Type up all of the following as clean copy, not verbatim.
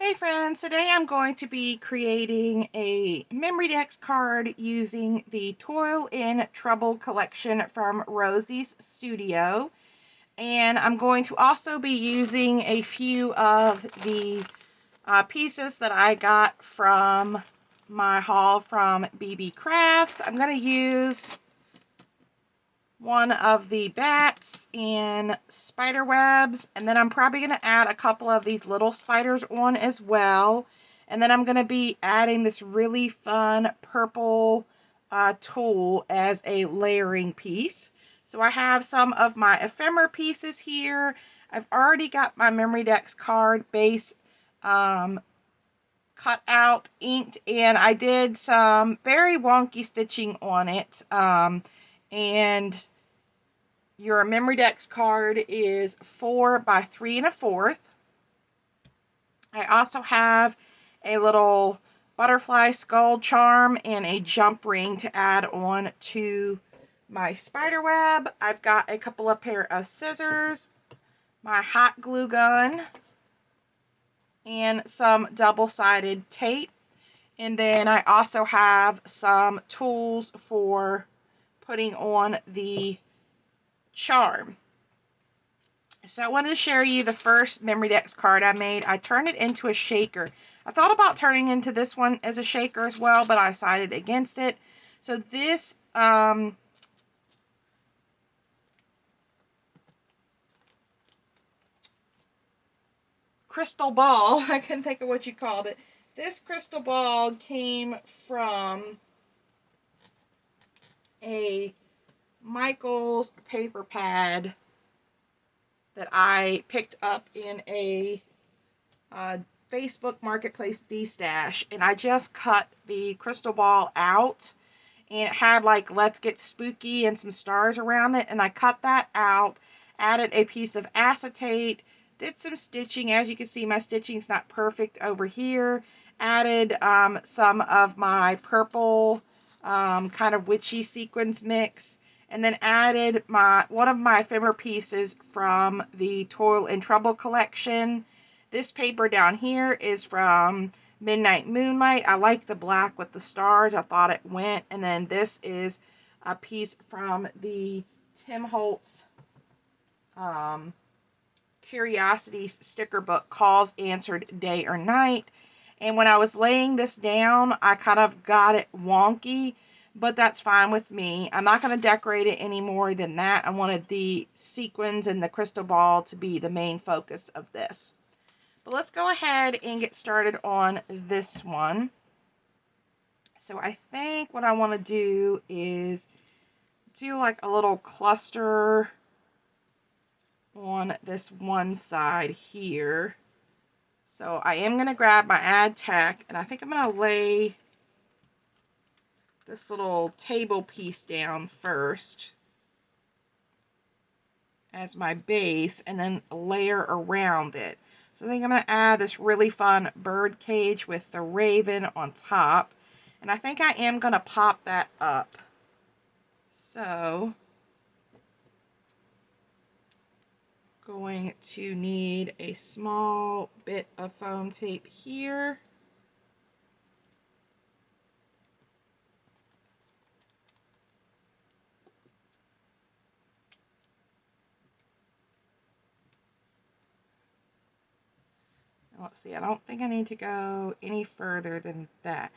Hey friends, today I'm going to be creating a Memdex card using the Toil Trouble collection from Rosie's studio. And I'm going to also be using a few of the pieces that I got from my haul from BeeBeeCrafts. I'm going to use one of the bats and spider webs, and then I'm probably going to add a couple of these little spiders on as well. And then I'm going to be adding this really fun purple tool as a layering piece. So I have some of my ephemera pieces here. I've already got my Memdex card base cut out, inked, and I did some very wonky stitching on it. And your Memdex card is 4 by 3 1/4. I also have a little butterfly skull charm and a jump ring to add on to my spider web. I've got a couple of pair of scissors, my hot glue gun, and some double-sided tape. And then I also have some tools for putting on the charm. So I wanted to share you the first Memdex card I made. I turned it into a shaker. I thought about turning into this one as a shaker as well, but I decided against it. So this crystal ball, I can't think of what you called it. This crystal ball came from a Michael's paper pad that I picked up in a Facebook Marketplace D-stash, and I just cut the crystal ball out, and it had like "Let's Get Spooky" and some stars around it, and I cut that out, added a piece of acetate, did some stitching. As you can see, my stitching's not perfect over here. Added some of my purple kind of witchy sequins mix, and then added one of my ephemera pieces from the Toil Trouble collection. This paper down here is from Midnight Moonlight. I like the black with the stars. I thought it went. And then this is a piece from the Tim Holtz Curiosities sticker book, Calls Answered Day or Night. And when I was laying this down, I kind of got it wonky, but that's fine with me. I'm not going to decorate it any more than that. I wanted the sequins and the crystal ball to be the main focus of this. But let's go ahead and get started on this one. So I think what I want to do is do like a little cluster on this one side here. So I am going to grab my ad tack, and I think I'm going to lay this little table piece down first as my base, and then layer around it. So I think I'm going to add this really fun bird cage with the raven on top. And I think I am going to pop that up. So, going to need a small bit of foam tape here. Let's see, I don't think I need to go any further than that.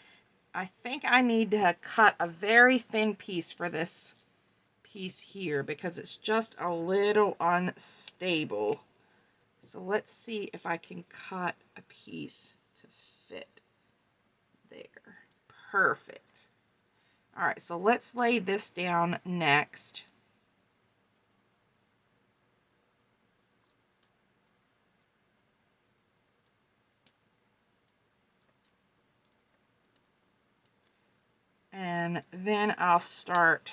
I think I need to cut a very thin piece for this piece here because it's just a little unstable. So let's see if I can cut a piece to fit there. Perfect. All right, so let's lay this down next. And then I'll start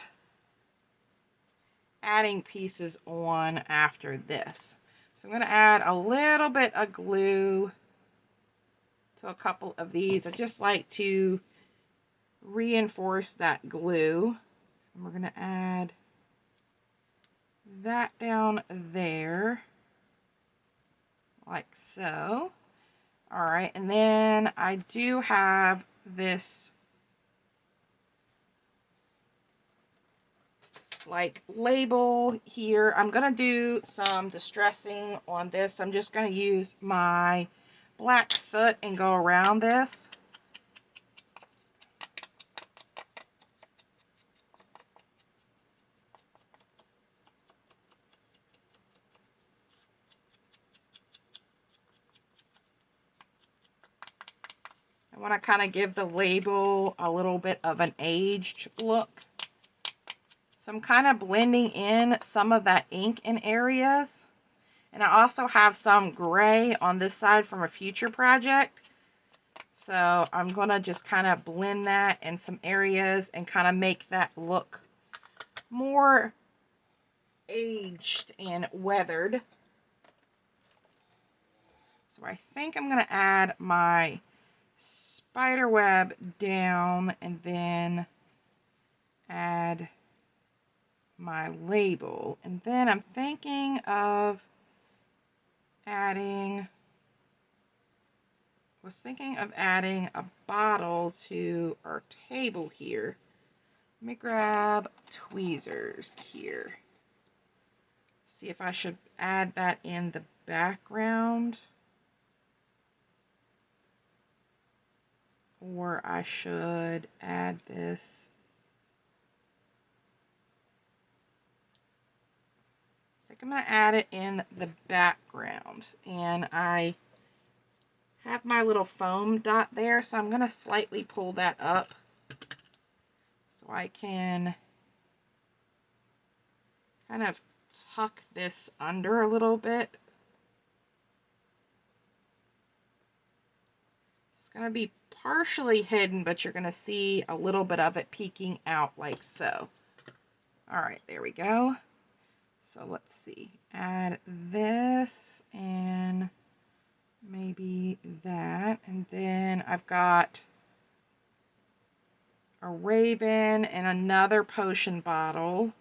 adding pieces on after this. So I'm going to add a little bit of glue to a couple of these. I just like to reinforce that glue. And we're going to add that down there, like so. All right, and then I do have this like label here. I'm gonna do some distressing on this. I'm just gonna use my black soot and go around this. I want to kind of give the label a little bit of an aged look. So I'm kind of blending in some of that ink in areas. And I also have some gray on this side from a future project. So I'm going to just kind of blend that in some areas and kind of make that look more aged and weathered. So I think I'm going to add my spider web down and then add my label. And then I'm thinking of adding, a bottle to our table here. Let me grab tweezers here. See if I should add that in the background, or I should add this. I think I'm going to add it in the background, and I have my little foam dot there, so I'm going to slightly pull that up so I can kind of tuck this under a little bit. It's going to be partially hidden, but you're going to see a little bit of it peeking out like so. All right, there we go. So let's see, add this and maybe that. And then I've got a raven and another potion bottle.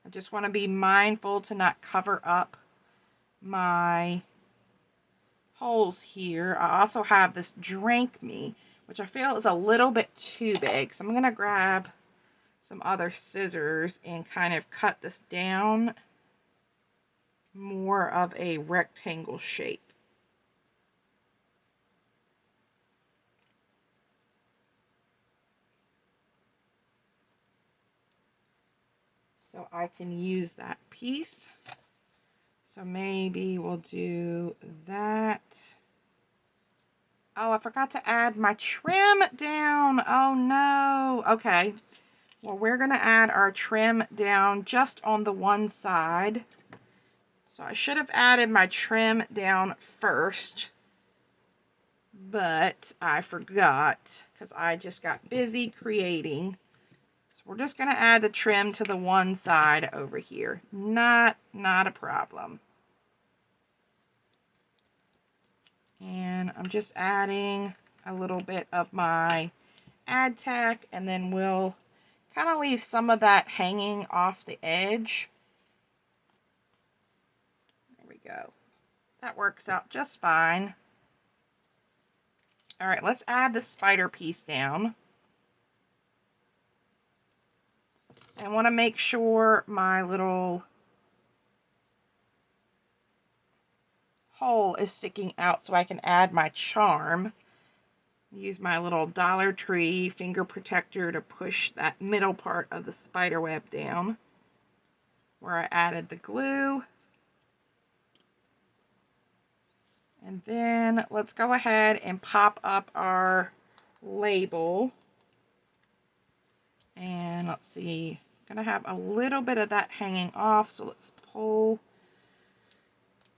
I just want to be mindful to not cover up my holes here. I also have this drink me, which I feel is a little bit too big. So I'm going to grab some other scissors and kind of cut this down more of a rectangle shape. So I can use that piece. So maybe we'll do that. Oh, I forgot to add my trim down. Oh no. Okay. Well, we're going to add our trim down just on the one side. So I should have added my trim down first, but I forgot because I just got busy creating. So we're just going to add the trim to the one side over here. Not a problem. And I'm just adding a little bit of my ad tack, and then we'll kind of leave some of that hanging off the edge. There we go. That works out just fine. All right, let's add the spider piece down. I want to make sure my little hole is sticking out so I can add my charm. Use my little Dollar Tree finger protector to push that middle part of the spider web down where I added the glue. And then let's go ahead and pop up our label. And let's see, I'm gonna have a little bit of that hanging off, so let's pull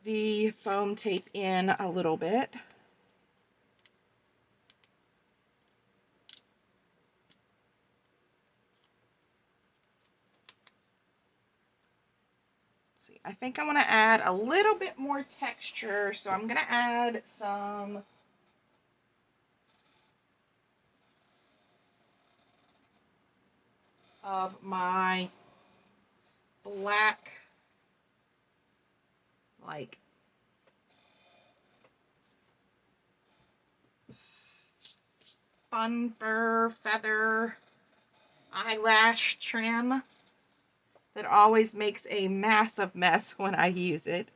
the foam tape in a little bit. See, I think I want to add a little bit more texture, so I'm gonna add some of my black, like, fun fur feather eyelash trim that always makes a massive mess when I use it.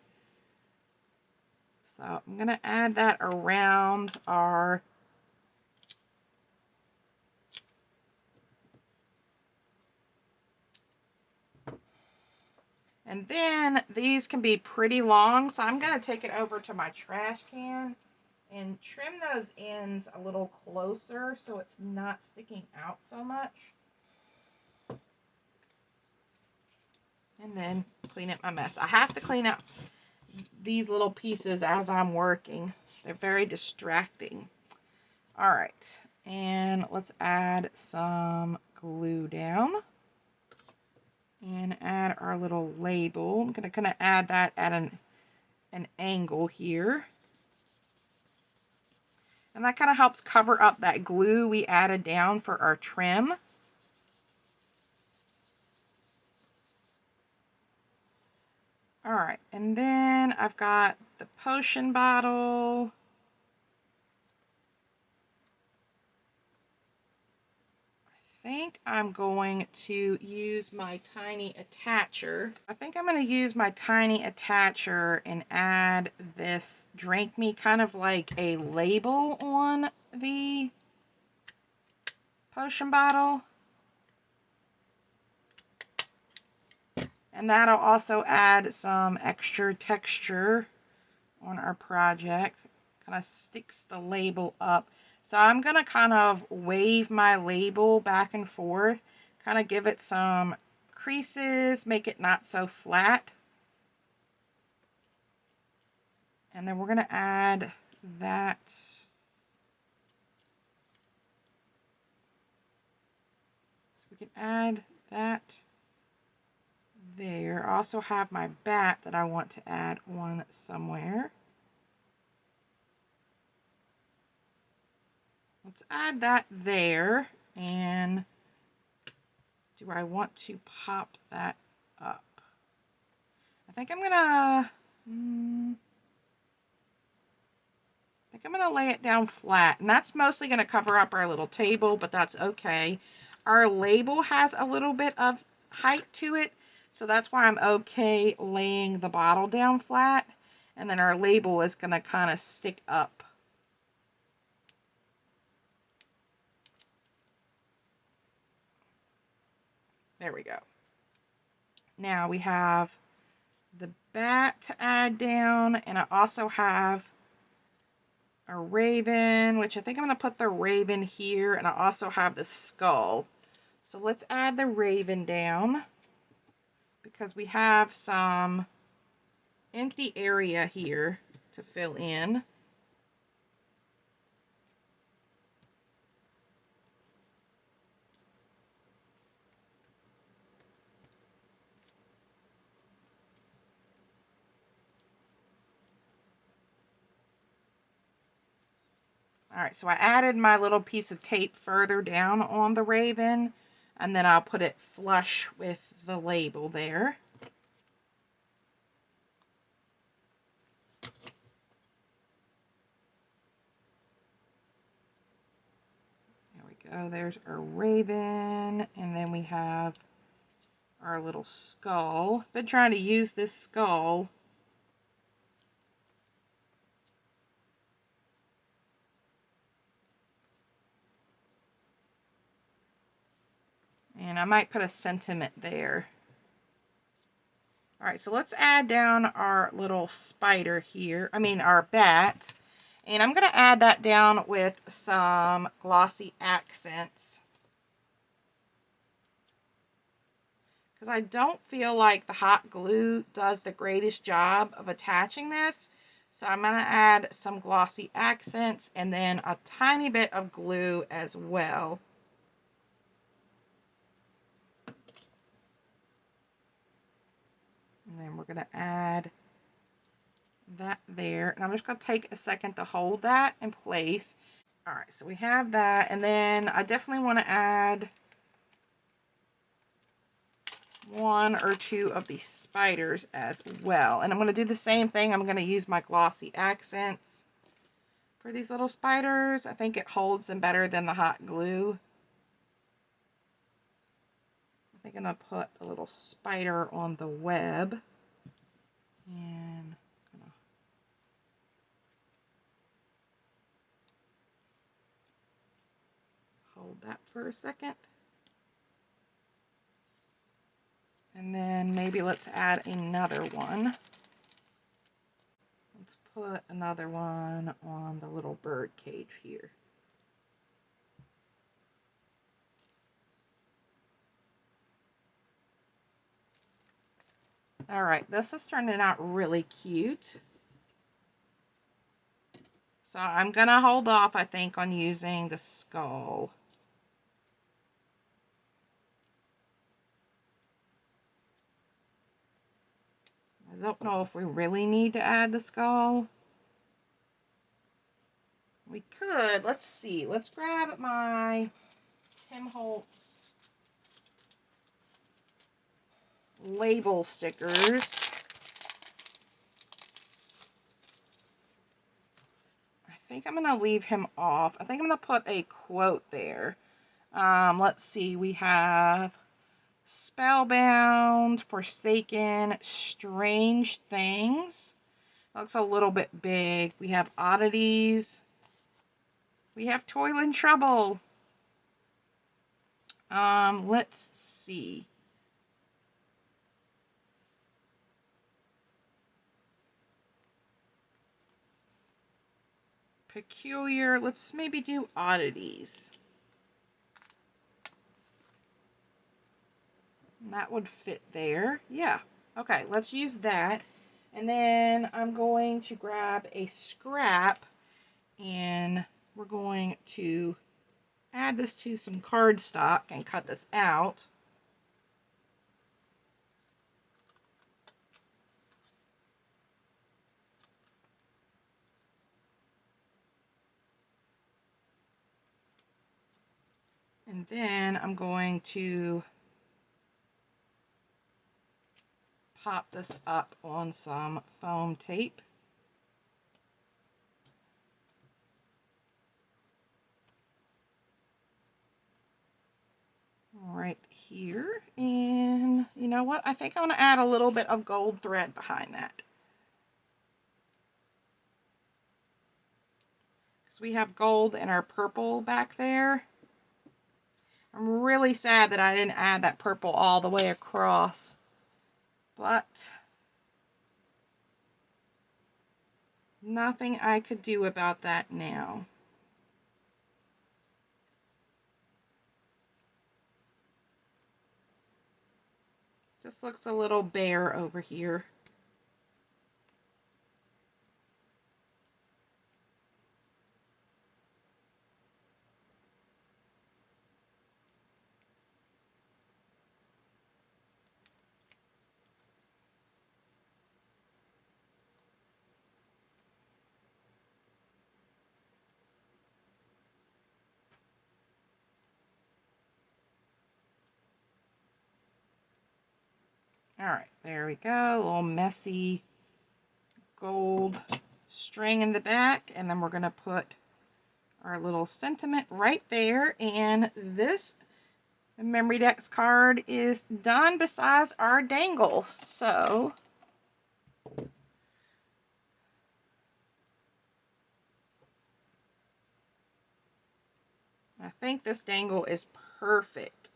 So I'm going to add that around our and then these can be pretty long, so I'm going to take it over to my trash can and trim those ends a little closer so it's not sticking out so much. And then clean up my mess. I have to clean up these little pieces as I'm working. They're very distracting. All right, and let's add some glue down and add our little label. I'm gonna kind of add that at an angle here. And that kind of helps cover up that glue we added down for our trim. All right, and then I've got the potion bottle. I think I'm going to use my tiny attacher. I think I'm going to use my tiny attacher and add this Drink Me, kind of like a label on the potion bottle. And that'll also add some extra texture on our project. Kind of sticks the label up. So I'm going to kind of wave my label back and forth, kind of give it some creases, make it not so flat. And then we're going to add that. So we can add that there. I also have my bat that I want to add on somewhere. Let's add that there. And do I want to pop that up? I think I'm gonna lay it down flat, and that's mostly gonna cover up our little table, but that's okay. Our label has a little bit of height to it, so that's why I'm okay laying the bottle down flat, and then our label is gonna kind of stick up. There we go. Now we have the bat to add down, and I also have a raven, which I think I'm going to put the raven here, and I also have the skull. So let's add the raven down because we have some empty area here to fill in. All right, so I added my little piece of tape further down on the raven, and then I'll put it flush with the label there. There we go, there's our raven, and then we have our little skull. Been trying to use this skull and I might put a sentiment there. All right, so let's add down our little spider here. I mean, our bat. And I'm going to add that down with some glossy accents, because I don't feel like the hot glue does the greatest job of attaching this. So I'm going to add some glossy accents and then a tiny bit of glue as well. And then we're going to add that there. And I'm just going to take a second to hold that in place. All right, so we have that. And then I definitely want to add one or two of these spiders as well. And I'm going to do the same thing. I'm going to use my glossy accents for these little spiders. I think it holds them better than the hot glue. I think I'm going to put a little spider on the web. And I'm going to hold that for a second. And then maybe let's add another one. Let's put another one on the little bird cage here. All right, this is turning out really cute. So I'm gonna hold off, I think, on using the skull. I don't know if we really need to add the skull. We could. Let's see. Let's grab my Tim Holtz label stickers. I think I'm going to leave him off. I think I'm going to put a quote there. Let's see. We have Spellbound, Forsaken, Strange Things. Looks a little bit big. We have Oddities. We have Toil Trouble. Let's see. Peculiar. Let's maybe do Oddities. That would fit there. Yeah. Okay, let's use that. And then I'm going to grab a scrap and we're going to add this to some cardstock and cut this out. And then I'm going to pop this up on some foam tape. Right here. And you know what? I think I'm going to add a little bit of gold thread behind that. Because we have gold in our purple back there. I'm really sad that I didn't add that purple all the way across. But nothing I could do about that now. Just looks a little bare over here. All right, there we go. A little messy gold string in the back, and then we're going to put our little sentiment right there. And this Memdex card is done besides our dangle. So I think this dangle is perfect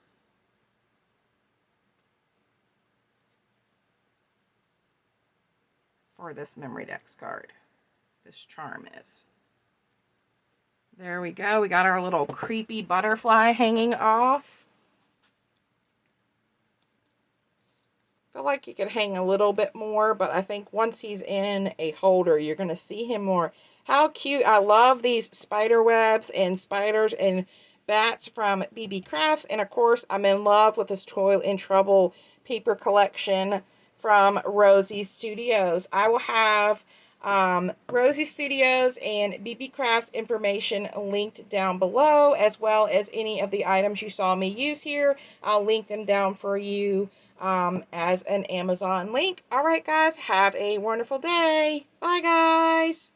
for this Memdex card. This charm is. There we go. We got our little creepy butterfly hanging off. I feel like he could hang a little bit more, but I think once he's in a holder, you're going to see him more. How cute. I love these spider webs and spiders and bats from BeeBeeCrafts. And of course, I'm in love with this Toil Trouble paper collection from Rosie Studios. I will have Rosie Studios and BeeBeeCraft's information linked down below, as well as any of the items you saw me use here. I'll link them down for you as an Amazon link. All right, guys, have a wonderful day. Bye, guys.